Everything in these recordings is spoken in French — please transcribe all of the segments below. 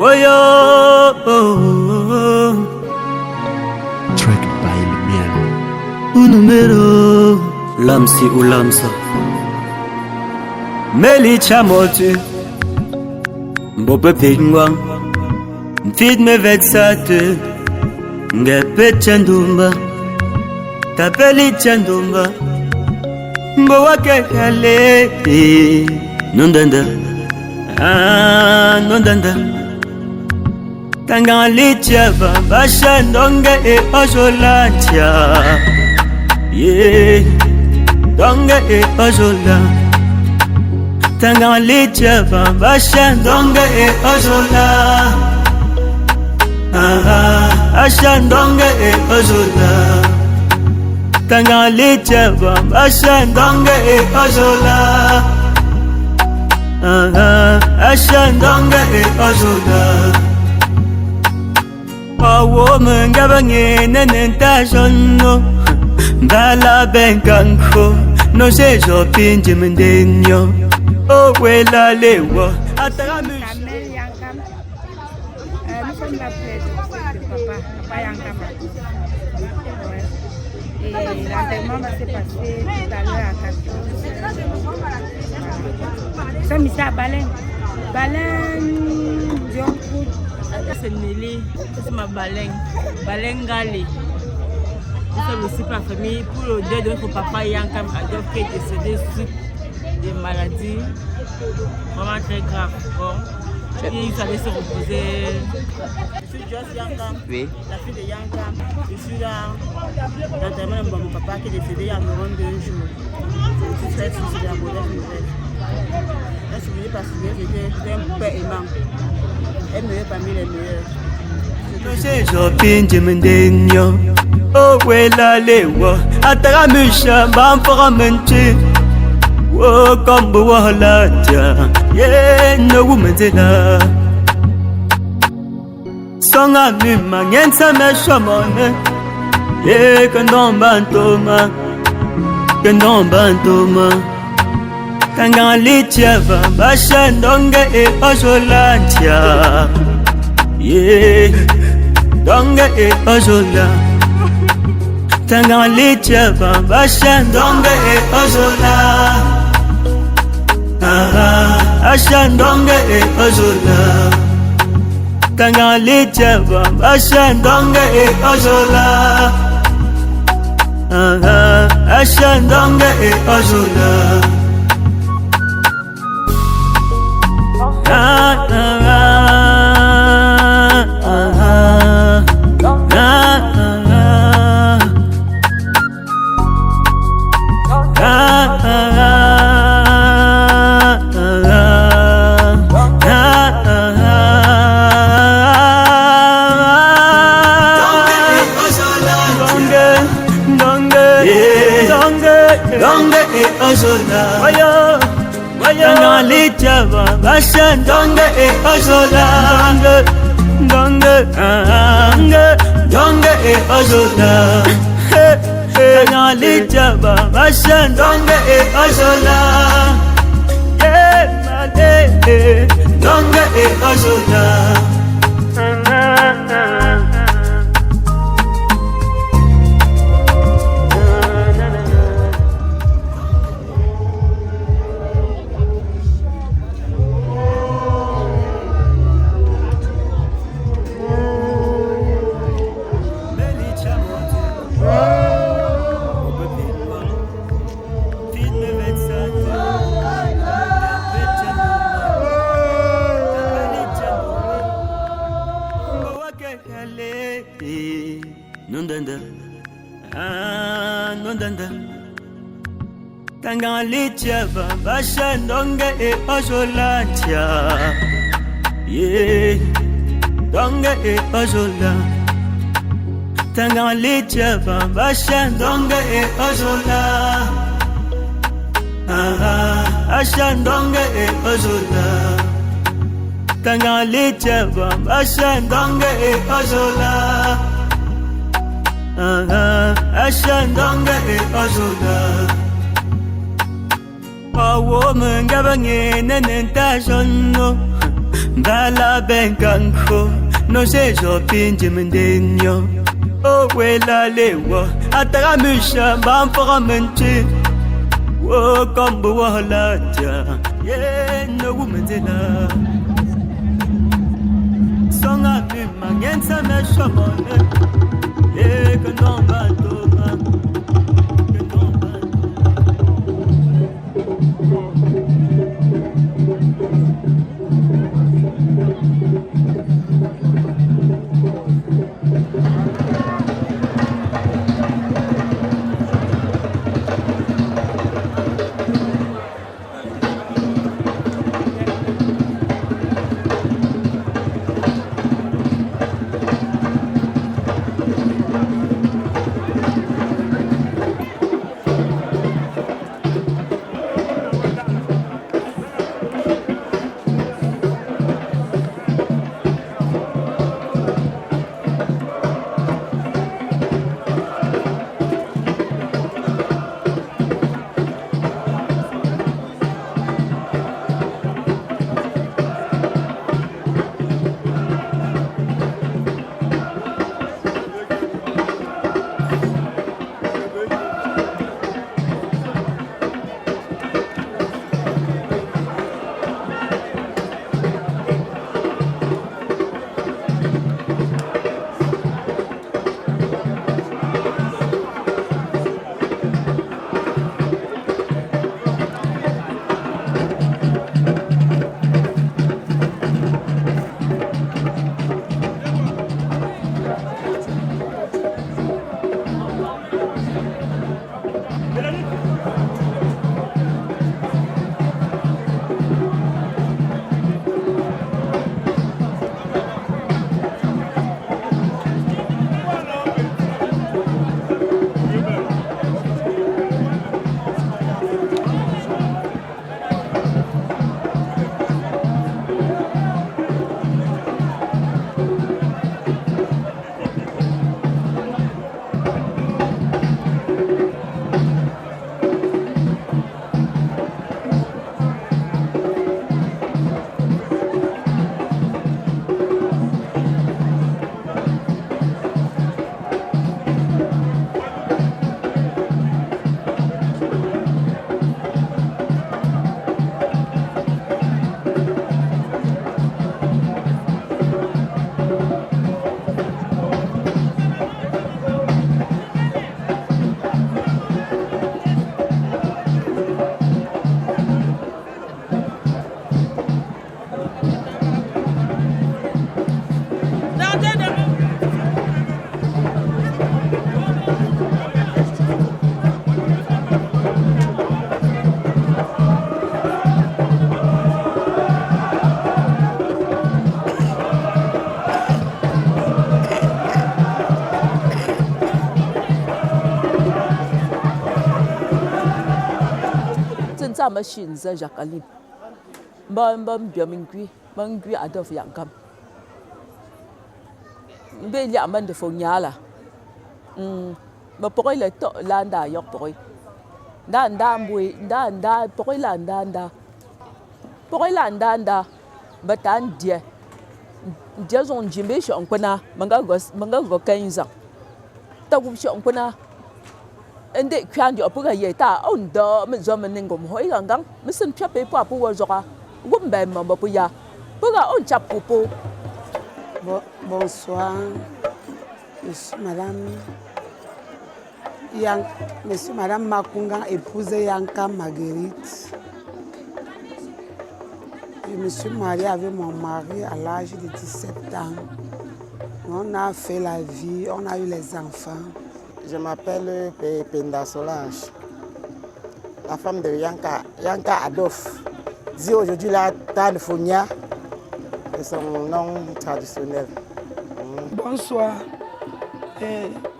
Woyo. Track by Lumière. Un numero Lamsi ou Lamsa Meli chamotu Mbope pingwang Mfid me vetsate Ngepe chandumba Tapeli chandumba Mbowa kekale Nondanda Nondanda Tangali chava Basha ndonge e ojolantia Yeah, donga e ojola. Tangali chava, basha donga e ojola. Asha donga e ojola. Tangali chava, basha donga e ojola. Asha donga e ojola. Awo mengabange nenenta jono. Bala benganko, no se jo pinje mendenyo. Oh wela lewa, ataramu. Kamel Yankam. Nous sommes la plaie de papa Yankam. Et l'enterrement va se passer tout à l'heure à 14h. Nous sommes ici à Balen. Balen, Dioncourt. C'est Nelly, c'est ma Balengali. Nous sommes ici pour la famille, pour le deuil de notre papa Yankam Adolphe qui est décédé suite des maladies vraiment très graves. Bon, il fallait se reposer. Je suis Joss Yankam, Oui. la fille de Yankam. Je suis là, l'enterrement de mon papa qui est décédé il y a environ 2 jours. Je suis très triste de la mauvaise nouvelle. Je suis venue parce que j'étais un père aimant. Elle me met parmi les meilleurs. No se jo pinje mendenyo. Oh wela lewa, ataramu shamba mpora menchi. Wo kombo wahalaja, yeah no womanzela. Songa mima ngensa me shamone. Yeah kandon bantoma. Tangali chava, basha ndonga e ojolantia. Yeah, donga e ojola. Tangali chava, basha ndonga e ojola. Asha ndonga e ojola. Tangali chava, basha ndonga e ojola. Asha ndonga e ojola. Tangali chava, basha donga e ojola. Donga e ojola. Tangali chava, basha donga e ojola. Yeah, made, donga e ojola. Nondanda, nondanda. Tangali chava, basha ndonga e ojolantia. Yeah, donga e ojola. Tangali chava, basha ndonga e ojola. Asha ndonga e ojola. Tangali chava, basha ndonga e ojola. Asha ndonga e ojola. Awo mengabange nenenta jono. Ngala benkanko no sejo pinje mendenyo. Oh wela lewa atara misha bamfora menchi. Wo kombo walaja ye no womanzela. Songa bima ngensa me shamone. Ye kanomba toma. Machine za Jacqueline. Mbam biamingui, mangui Adolf Yankam. Mbe ya man de fonyala. Ma pokoi le to landa yok pokoi. Nda mbui, nda pokoi landa. Pokoi landa batan dia. Dia zon jimbe shon kwana manga go 15 ans. Ta gu shon kwana. Ende kwan yo puga yeta on do me zo men ngom hoi gangang misen chape po apu wo zoka gumbe mamba puya puga on chapupo. Bonsoir, Madame Monsieur Madame Makunga, épouse Yanka Marguerite. Je me suis mariée avec mon mari à l'âge de 17 ans. On a fait la vie, on a eu les enfants. Je m'appelle Penda Solange, la femme de Yanka Adolf. Dit aujourd'hui la Tanfonia, c'est son nom traditionnel. Bonsoir,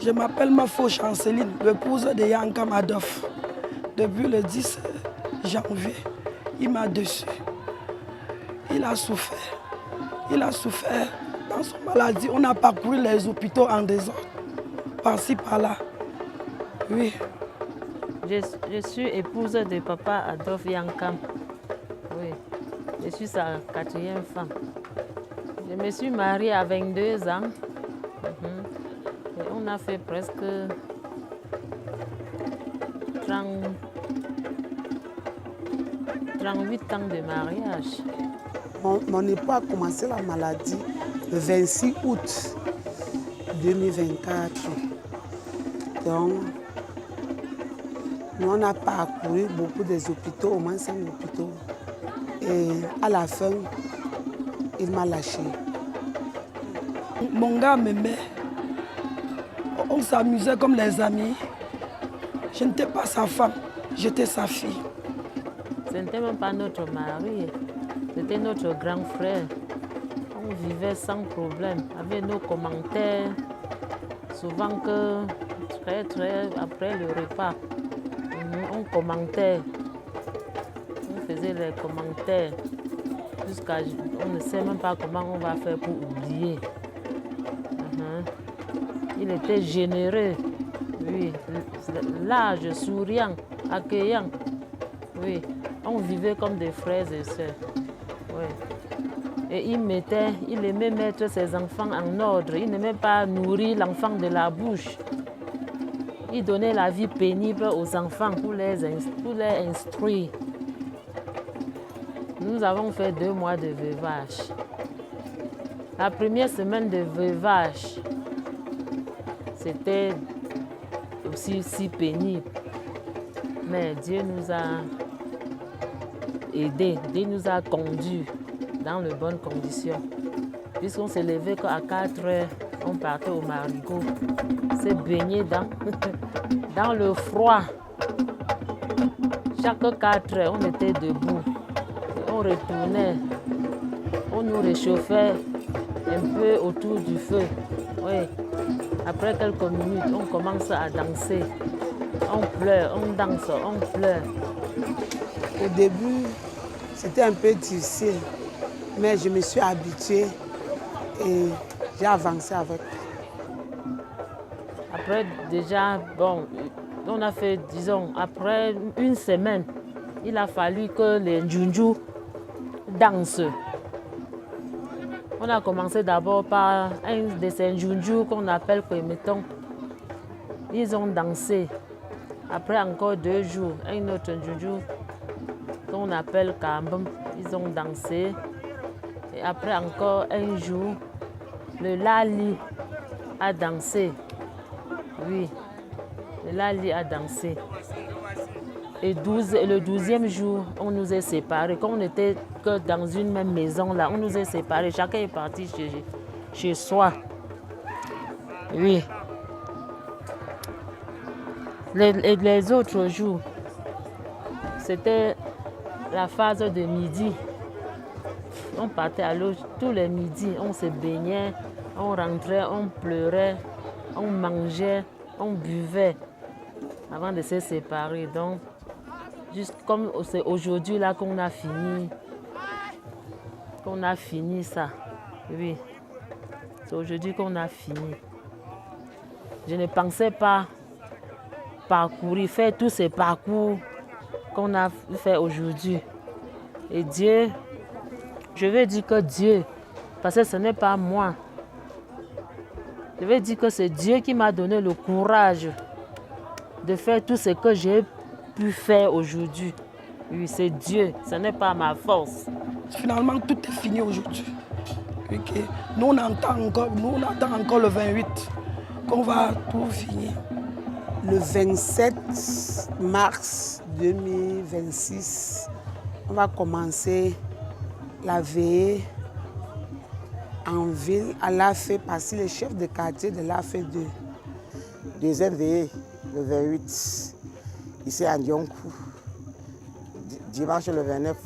je m'appelle Mafo Chanceline, l'épouse de Yanka Adolf. Depuis le 10 janvier, il m'a déçu. Il a souffert. Il a souffert dans son maladie. On a parcouru les hôpitaux en désordre. Par-ci, par-là. Oui. Je suis épouse de papa Adolf Yankam. Oui, je suis sa 4e femme. Je me suis mariée à 22 ans. Et on a fait presque 38 ans de mariage. Mon époux a commencé la maladie le 26 août 2024. Donc, nous on a parcouru beaucoup des hôpitaux, au moins 5 hôpitaux. Et à la fin, il m'a lâché. Mon gars m'aimait. On s'amusait comme les amis. Je n'étais pas sa femme, j'étais sa fille. Ce n'était même pas notre mari, c'était notre grand frère. On vivait sans problème, avec nos commentaires. Souvent que, très après le repas, on commentait. On faisait les commentaires. Jusqu'à, on ne sait même pas comment on va faire pour oublier. Il était généreux, oui, large, souriant, accueillant. Oui, on vivait comme des frères et sœurs. Oui. Et il aimait mettre ses enfants en ordre. Il n'aimait pas nourrir l'enfant de la bouche. Il donnait la vie pénible aux enfants pour les instruire. Nous avons fait 2 mois de veuvage. La première semaine de veuvage, c'était aussi si pénible. Mais Dieu nous a aidés, Dieu nous a conduits dans de bonnes conditions. Puisqu'on s'est levé qu'à 4 heures, on partait au Marigot, s'est baigné dans le froid. Chaque 4 heures, on était debout. On retournait, on nous réchauffait un peu autour du feu. Oui. Après quelques minutes, on commence à danser. On pleure, on danse, on pleure. Au début, c'était un peu difficile, mais je me suis habituée et j'ai avancé avec. Après, déjà, bon, on a fait, disons, après 1 semaine, il a fallu que les Njunju dansent. On a commencé d'abord par un de ces Njunju qu'on appelle Kwemeton. Ils ont dansé. Après encore 2 jours, un autre Njunju qu'on appelle Kambam, ils ont dansé. Et après encore un jour, le Lali a dansé. Oui, le Lali a dansé. Et le 12e jour, on nous est séparés. Quand on n'était que dans une même maison, là, on nous est séparés. Chacun est parti chez soi. Oui. Les autres jours, c'était la phase de midi. On partait à l'eau tous les midis. On se baignait, on rentrait, on pleurait, on mangeait, on buvait avant de se séparer. Donc, juste comme c'est aujourd'hui là qu'on a fini ça. Oui, c'est aujourd'hui qu'on a fini. Je ne pensais pas faire tous ces parcours qu'on a fait aujourd'hui. Et Dieu, je veux dire que Dieu, parce que ce n'est pas moi. Je veux dire que c'est Dieu qui m'a donné le courage de faire tout ce que j'ai pu faire aujourd'hui. Oui, c'est Dieu, ce n'est pas ma force. Finalement, tout est fini aujourd'hui. Okay. Nous, on attend encore le 28 qu'on va tout finir. Le 27 mars 2026, on va commencer la veillée en ville à l'AFE, parce que le chef de quartier de l'AFE 2. Deuxième veillée, le 28, ici à Nyonkou. Dimanche le 29,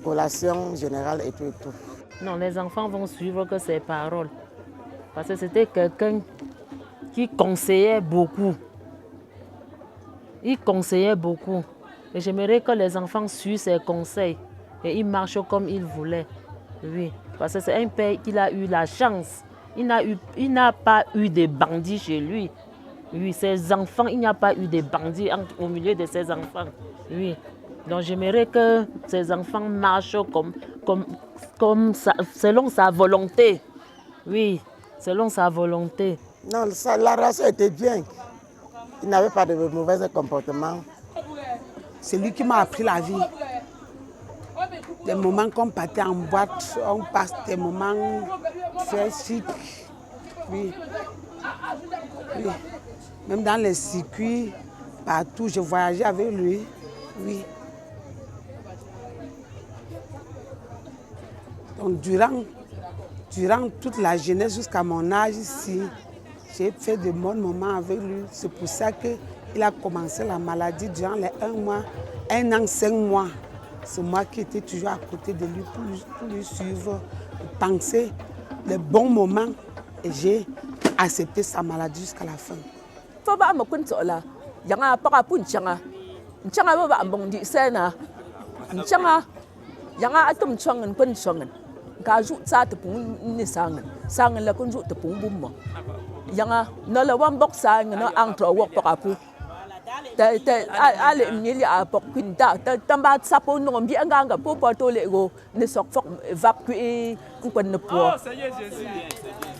collation générale et tout et tout. Non, les enfants vont suivre que ses paroles. Parce que c'était quelqu'un qui conseillait beaucoup. Il conseillait beaucoup. Et j'aimerais que les enfants suivent ses conseils. Et ils marchent comme ils voulaient. Oui, parce que c'est un père qui a eu la chance. Il n'a pas eu de bandits chez lui. Oui, ses enfants, il n'y a pas eu de bandits au milieu de ses enfants. Oui, Donc j'aimerais que ces enfants marchent comme ça, selon sa volonté. Oui, selon sa volonté. Non, la relation était bien. Il n'avait pas de mauvais comportements. C'est lui qui m'a appris la vie. Des moments qu'on partait en boîte, on passe des moments très chic. Oui. Oui. Même dans les circuits, partout, je voyageais avec lui. Oui. Donc durant toute la jeunesse jusqu'à mon âge ici, j'ai fait de bons moments avec lui. C'est pour ça qu'il a commencé la maladie durant les 1 an, 5 mois. C'est moi qui étais toujours à côté de lui pour lui suivre, pour penser les bons moments. Et j'ai accepté sa maladie jusqu'à la fin.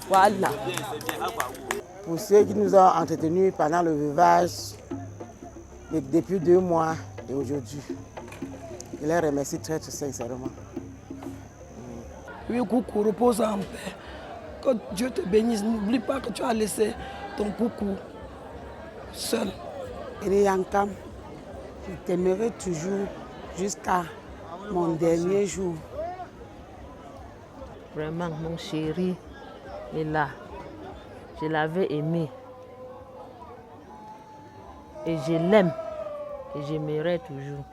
Voilà. Pour ceux qui nous ont entretenus pendant le veuvage, depuis 2 mois et aujourd'hui, je les remercie très sincèrement. Oui, coucou, repose en paix. Que Dieu te bénisse. N'oublie pas que tu as laissé ton coucou seul. Yankam, je t'aimerai toujours jusqu'à mon dernier jour. Vraiment, mon chéri est là. Je l'avais aimé. Et je l'aime. Et j'aimerai toujours.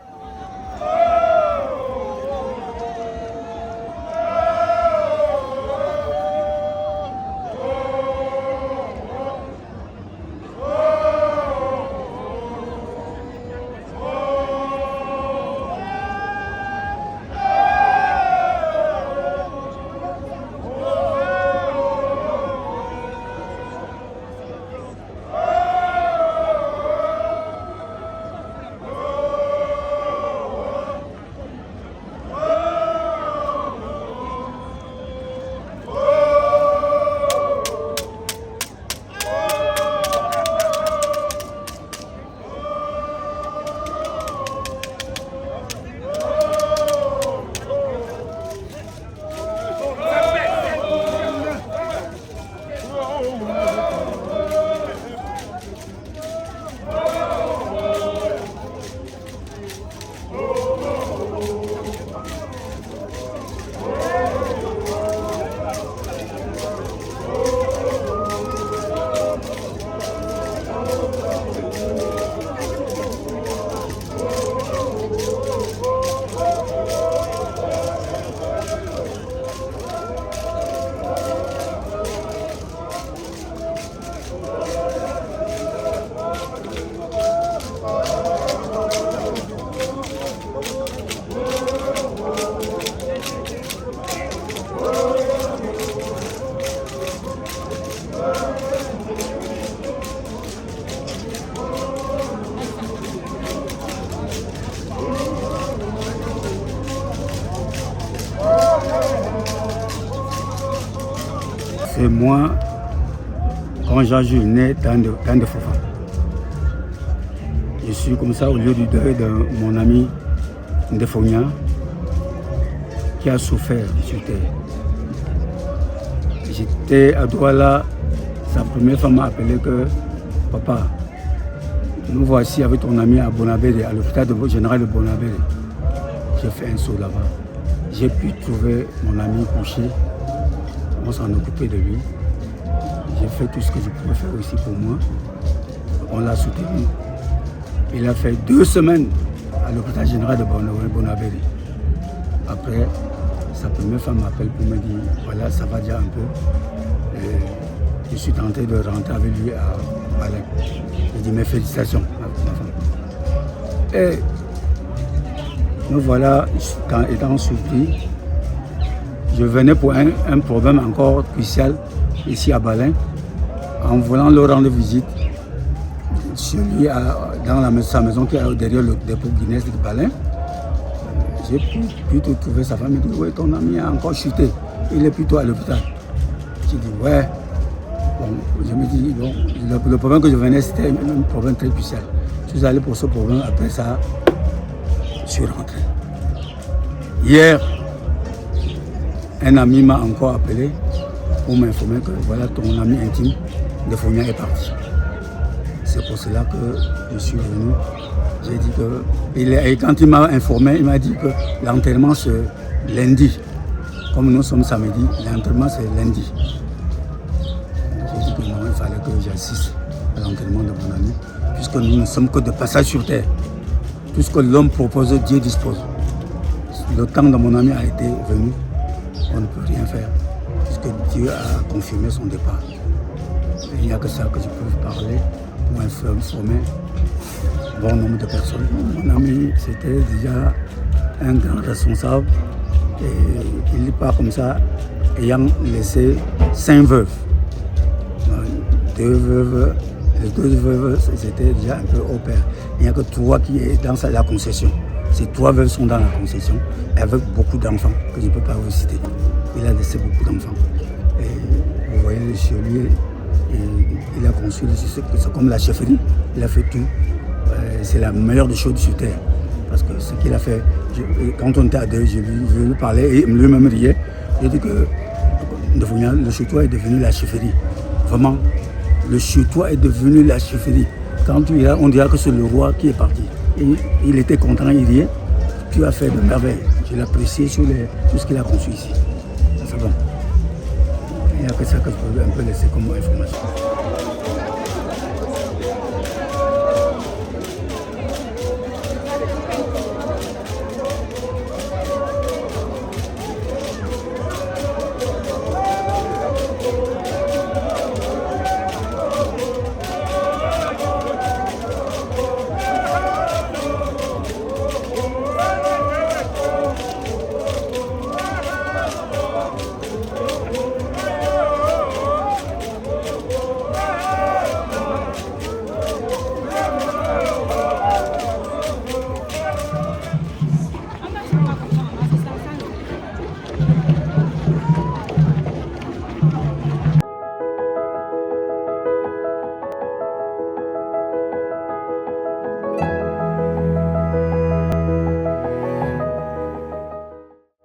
C'est moi, quand je suis né dans de Fofa. Je suis comme ça au lieu du deuil de mon ami Ndefonia qui a souffert sur terre. J'étais à Douala, sa première femme m'a appelé que papa, nous voici avec ton ami à Bonabédé, à l'hôpital général de Bonabédé. J'ai fait un saut là-bas. J'ai pu trouver mon ami couché. On s'en occupait de lui. J'ai fait tout ce que je pouvais faire aussi pour moi. On l'a soutenu. Il a fait 2 semaines à l'hôpital général de Bonabédé. Après, sa première femme m'appelle pour me dire, voilà, ça va déjà un peu. Et je suis tenté de rentrer avec lui à Balin. Je dis mes félicitations, ma femme. Et nous voilà, étant surpris. Je venais pour un problème encore crucial ici à Balin. En voulant leur rendre visite, chez lui, dans sa maison qui est derrière le dépôt Guinness de Balin, j'ai pu trouver sa femme. Il dit, oui, ton ami a encore chuté. Il est plutôt à l'hôpital. J'ai dit, ouais. Bon, je me dis, bon, le problème que je venais, c'était un problème très puissant. Je suis allé pour ce problème. Après ça, je suis rentré. Hier, un ami m'a encore appelé pour m'informer que voilà, ton ami intime de Fogna est parti. C'est pour cela que je suis venu. J'ai dit que, et quand il m'a informé, il m'a dit que l'enterrement c'est lundi. Comme nous sommes samedi, l'enterrement c'est lundi. J'ai dit que non, il fallait que j'assiste à l'enterrement de mon ami, puisque nous ne sommes que de passage sur terre. Tout ce que l'homme propose, Dieu dispose. Le temps de mon ami a été venu, on ne peut rien faire, puisque Dieu a confirmé son départ. Et il n'y a que ça que je peux parler pour informer bon nombre de personnes. Mon ami, c'était déjà un grand responsable et il part comme ça, ayant laissé 5 veuves. 2 veuves, les 2 veuves, c'était déjà un peu au père. Il n'y a que 3 qui est dans la concession. Ces 3 veuves sont dans la concession avec beaucoup d'enfants que je ne peux pas vous citer. Il a laissé beaucoup d'enfants. Et vous voyez chez lui, il a construit, c'est comme la chefferie, il a fait tout. C'est la meilleure des choses sur terre. Parce que ce qu'il a fait, quand on était à 2, je lui parlais et lui-même riait. J'ai dit que le chez-toi est devenu la chefferie. Vraiment, le chez-toi est devenu la chefferie. Quand tu iras, on dira que c'est le roi qui est parti. Et il était content, il riait. Tu as fait de merveilles. Je l'ai apprécié sur ce qu'il a conçu ici. C'est bon. Il n'y a que ça que je peux un peu laisser comme information.